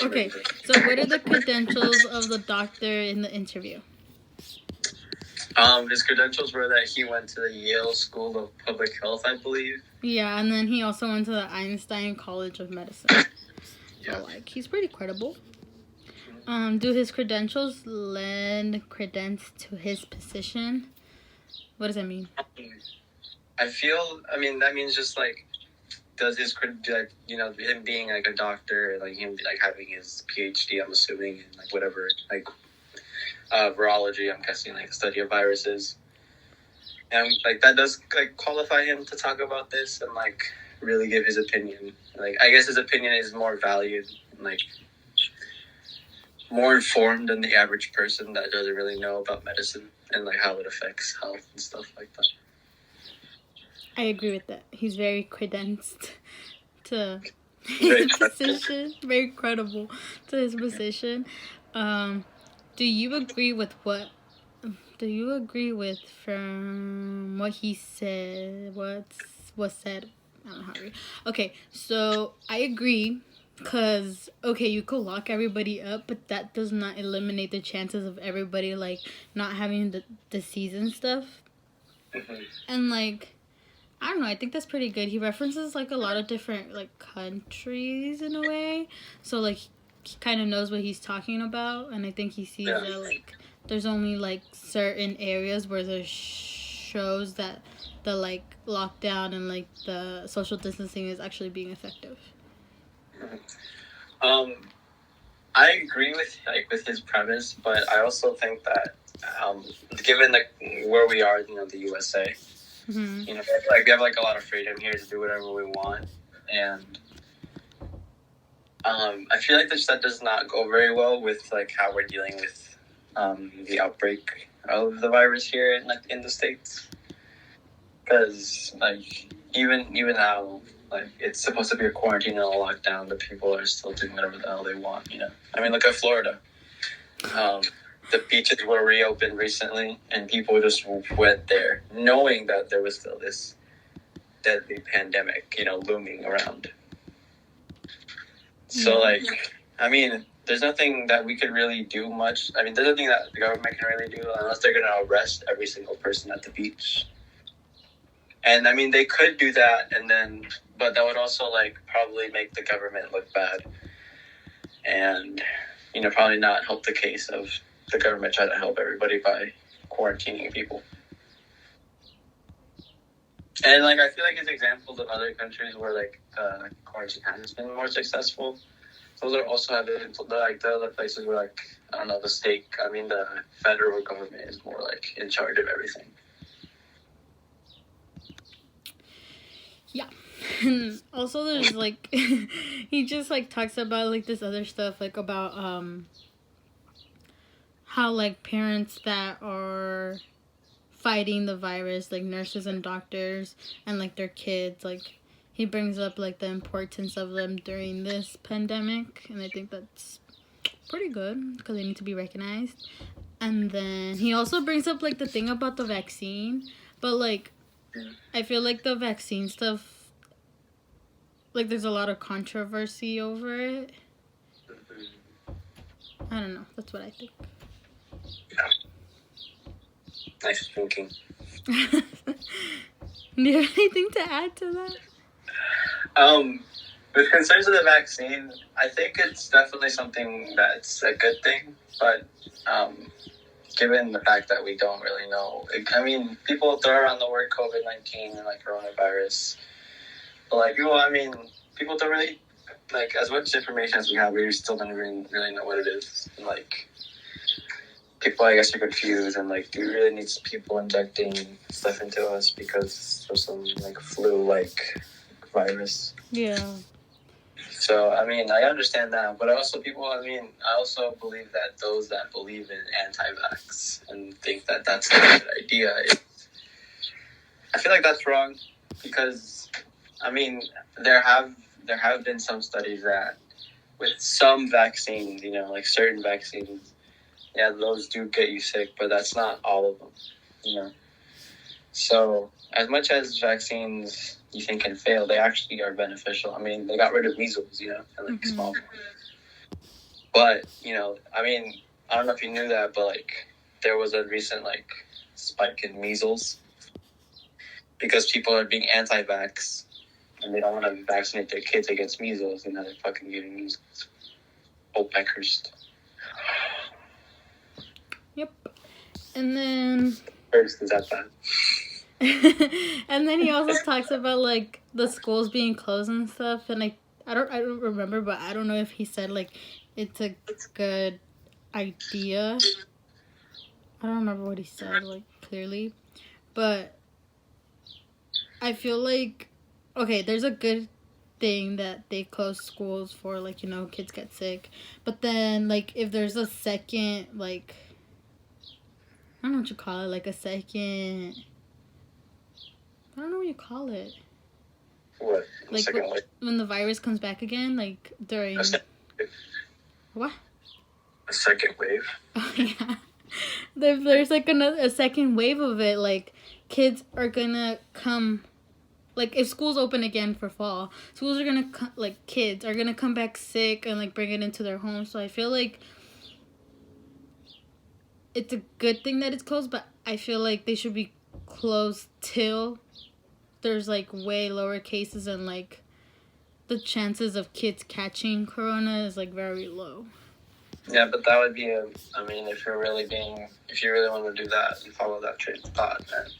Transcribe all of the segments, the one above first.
Okay, so what are the credentials of the doctor in the interview? His credentials were that he went to the Yale School of Public Health, I believe. Yeah, and then he also went to the Einstein College of Medicine. Yeah. So, like, he's pretty credible. Do his credentials lend credence to his position? What does that mean? I mean, that means just, like, does his, like, you know, him being, like, a doctor, like, him, like, having his PhD, I'm assuming, in, like, whatever, like, virology, I'm guessing, like, the study of viruses. And, like, that does, like, qualify him to talk about this and, like, really give his opinion. Like, I guess his opinion is more valued, like, more informed than the average person that doesn't really know about medicine and, like, how it affects health and stuff like that. I agree with that. He's very credenced to his position. Very credible to his position. Do you agree with what? Do you agree with from what he said? What's said? I don't know how to read. Okay, so I agree. Because, okay, you could lock everybody up, but that does not eliminate the chances of everybody, like, not having the disease and stuff. Mm-hmm. And, like, I don't know, I think that's pretty good. He references, like, a lot of different, like, countries in a way. So, like, he kind of knows what he's talking about. And I think he sees that, like, there's only, like, certain areas where there shows that the, like, lockdown and, like, the social distancing is actually being effective. I agree with his premise, but I also think that given where we are, you know, the USA, Mm-hmm. you know, like we have like a lot of freedom here to do whatever we want, and I feel like that does not go very well with like how we're dealing with the outbreak of the virus here in the States, because like even now. Like, it's supposed to be a quarantine and a lockdown, but people are still doing whatever the hell they want, you know? I mean, look at Florida. The beaches were reopened recently, and people just went there knowing that there was still this deadly pandemic, you know, looming around. So, like, I mean, there's nothing that we could really do much. I mean, there's nothing that the government can really do unless they're going to arrest every single person at the beach. And, I mean, they could do that, but that would also, like, probably make the government look bad. And, you know, probably not help the case of the government trying to help everybody by quarantining people. And, like, I feel like it's examples of other countries where, like, quarantine has been more successful. Those are also have like the other places where, like, I don't know, the federal government is more, like, in charge of everything. Yeah. And also there's like he just like talks about like this other stuff like about how like parents that are fighting the virus, like nurses and doctors and like their kids, like he brings up like the importance of them during this pandemic, and I think that's pretty good because they need to be recognized. And then he also brings up like the thing about the vaccine, but like I feel like the vaccine stuff, like, there's a lot of controversy over it. I don't know. That's what I think. Yeah. Nice thinking. Do you have anything to add to that? With concerns of the vaccine, I think it's definitely something that's a good thing, but given the fact that we don't really know, I mean, people throw around the word COVID-19 and like coronavirus, but like people don't really, like, as much information as we have, we still don't really know what it is. And, like, people, I guess, are confused, and like, do we really need people injecting stuff into us because of some like flu-like virus? Yeah. So, I mean, I understand that, but I also believe that those that believe in anti-vax and think that that's a good idea, I feel like that's wrong, because, I mean, there have been some studies that with some vaccines, you know, like certain vaccines, yeah, those do get you sick, but that's not all of them, you know. So as much as vaccines you think can fail, they actually are beneficial. I mean, they got rid of measles, and like small. But I mean, I don't know if you knew that, but like there was a recent like spike in measles because people are being anti-vax and they don't want to vaccinate their kids against measles, and now they're fucking getting measles. Oh, cursed. Yep. And then Cursed is that bad? And then he also talks about like the schools being closed and stuff, and I don't remember, but I don't know if he said like it's a good idea. I don't remember what he said like clearly, but I feel like okay, there's a good thing that they close schools for like kids get sick, but then like if there's a second like I don't know what you call it, like a second. I don't know what you call it. What? Like when the virus comes back again, like during what? A second wave. Oh yeah. There's like a second wave of it. Like kids are gonna come. Like if schools open again for fall, schools are gonna like kids are gonna come back sick and like bring it into their homes. So I feel like it's a good thing that it's closed, but I feel like they should be closed till there's like way lower cases and like the chances of kids catching corona is like very low. Yeah, but that would be I mean, if you really want to do that and follow that train of thought, then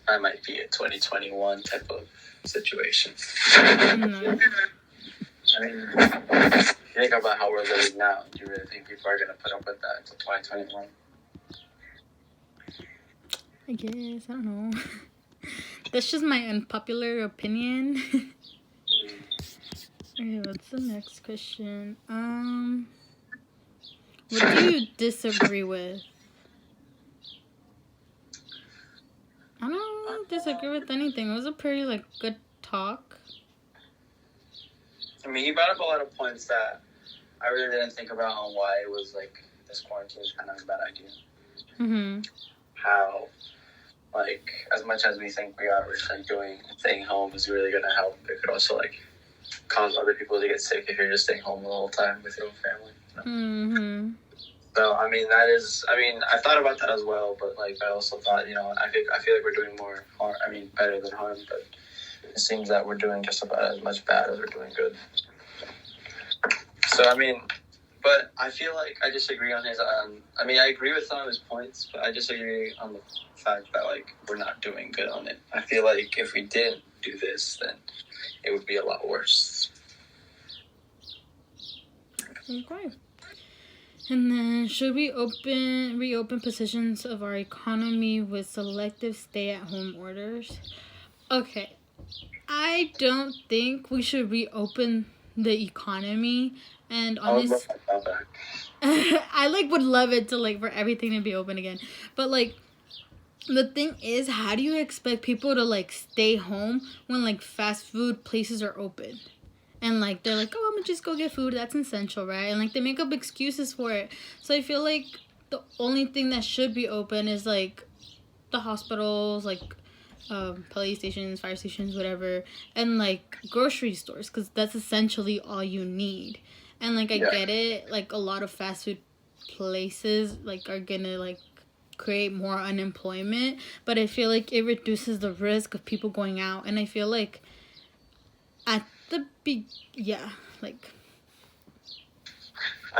that might be a 2021 type of situation. No. I mean, think about how we're living now. Do you really think people are going to put up with that until 2021? I guess. I don't know. That's just my unpopular opinion. Okay, what's the next question? What do you disagree with? I don't disagree with anything. It was a pretty like good talk. I mean, he brought up a lot of points that I really didn't think about on why it was like this quarantine is kind of a bad idea. Mm-hmm. How, like, as much as we think we are, we're like staying home is really going to help. It could also like cause other people to get sick if you're just staying home the whole time with your own family. Mm-hmm. So I mean, I thought about that as well, but like I also thought, I feel like we're doing more harm. I mean, better than harm, but it seems that we're doing just about as much bad as we're doing good. So I mean, but I feel like I disagree on his. I mean, I agree with some of his points, but I disagree on the fact that like we're not doing good on it. I feel like if we didn't do this, then it would be a lot worse. Okay. And then, should we reopen positions of our economy with selective stay-at-home orders? Okay. I don't think we should reopen the economy. And honestly, I like would love it to like for everything to be open again. But like, the thing is, how do you expect people to like stay home when like fast food places are open? And, like, they're like, oh, I'm gonna just go get food. That's essential, right? And, like, they make up excuses for it. So I feel like the only thing that should be open is, like, the hospitals, like, police stations, fire stations, whatever. And, like, grocery stores. Because that's essentially all you need. And, like, I get it. Like, a lot of fast food places, like, are gonna, like, create more unemployment. But I feel like it reduces the risk of people going out. And I feel like I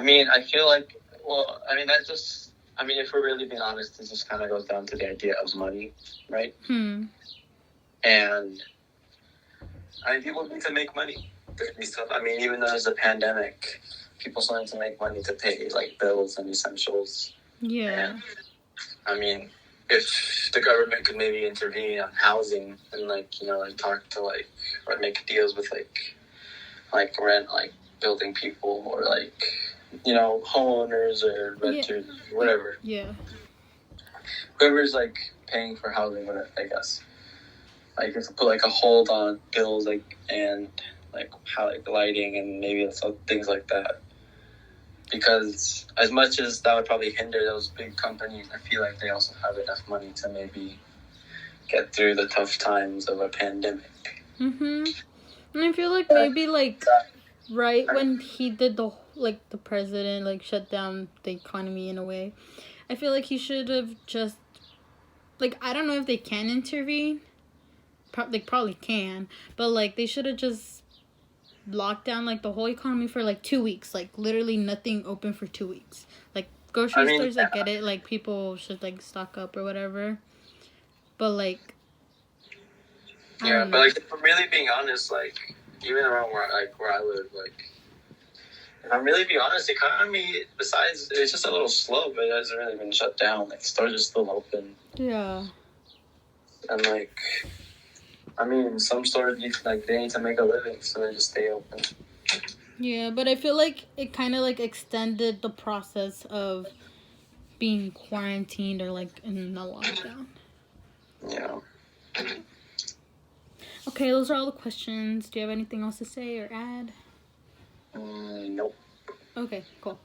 mean, I feel like, well, I mean, if we're really being honest, this just kind of goes down to the idea of money, right? And, I mean, people need to make money. I mean, even though there's a pandemic, people still need to make money to pay, like, bills and essentials. Yeah. And, I mean, if the government could maybe intervene on housing and, like, like, talk to, like, or make deals with, like rent, like, building people, or, like, homeowners or renters, whatever. Yeah. Whoever's, like, paying for housing, whatever, I guess. Like, if to put, like, a hold on bills, like, and, like, how, like, lighting and maybe some things like that. Because as much as that would probably hinder those big companies, I feel like they also have enough money to maybe get through the tough times of a pandemic. And I feel like maybe like right when he did the president like shut down the economy in a way, I feel like he should have just like, I don't know if they can intervene. They probably can, but like they should have just locked down like the whole economy for like 2 weeks, like literally nothing open for 2 weeks. Like grocery stores, I get it, like people should like stock up or whatever, but like but like if I'm really being honest, like even around where I live, like if I'm really being honest, the economy, besides it's just a little slow, but it hasn't really been shut down. Like stores are still open. Yeah. And like, I mean, some stores they need to make a living, so they just stay open. Yeah, but I feel like it kind of like extended the process of being quarantined or like in a lockdown. Yeah. Okay, those are all the questions. Do you have anything else to say or add? Nope. Okay, cool.